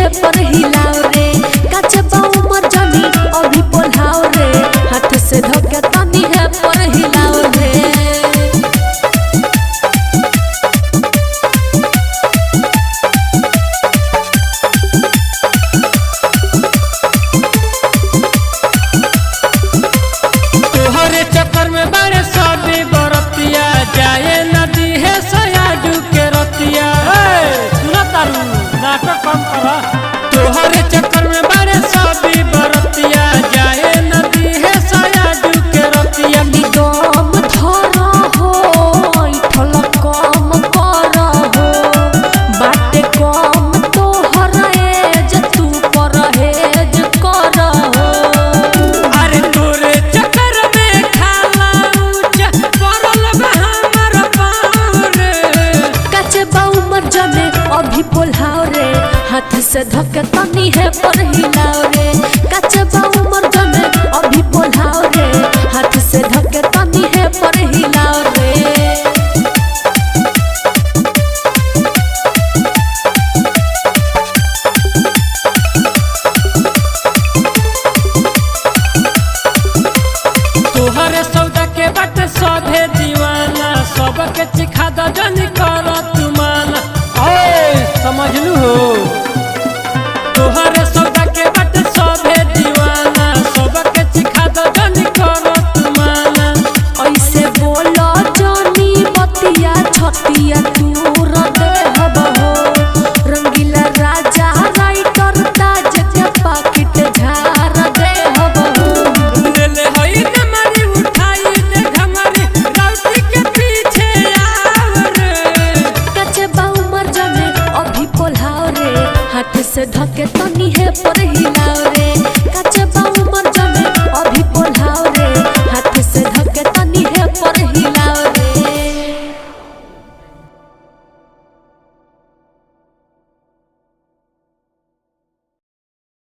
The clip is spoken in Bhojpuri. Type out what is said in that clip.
है पर हिलाओ रे काचे बाऊ मर जानी अभी पोलाओ रे हाथ से धोके तनी है पर हिलाओ रे तोहरे चक्कर में बड़े सभी बरतिया जाए नदी है सयाजू के रतिया सुना तारू नाटक कम करा तोहरे चक्कर में बड़े सभी बरतिया जाए नदी है सयाजू के रतिया निगम धरा हो इठल कम कर हो बाटे कम तोहर एज तू परहेज कर हो अरे तोरे चक्कर में खाला ऊंचा पड़ल बा हमर पाँव रे काचे बाऊ मर जाने अभी पोलाओ रे हाथ से धके तनी है पर हिलाओ रे काचे बाऊ मर जाने अभी पोलाओ रे हाथ से धके तनी है पर हिलाओ रे तोहरे सौदा के बट सभे दीवाना सबके चिखा द जनी कर तुमाना समझ लू हो तोहरे सौदा के बट सभे दीवाना सबके चिखा द जनी कर तुमाना ऐसे बोलो जानी बतिया छतिया दूर दे हो रंगीला राजा राइटर ताज के पाकिट झार दे हो ले हई नमरी उठाई दे घमरी राउटी के पीछे आव रे काचे बाऊ मर जाने अभी पोलाओ रे हाथ से धके तनी है पर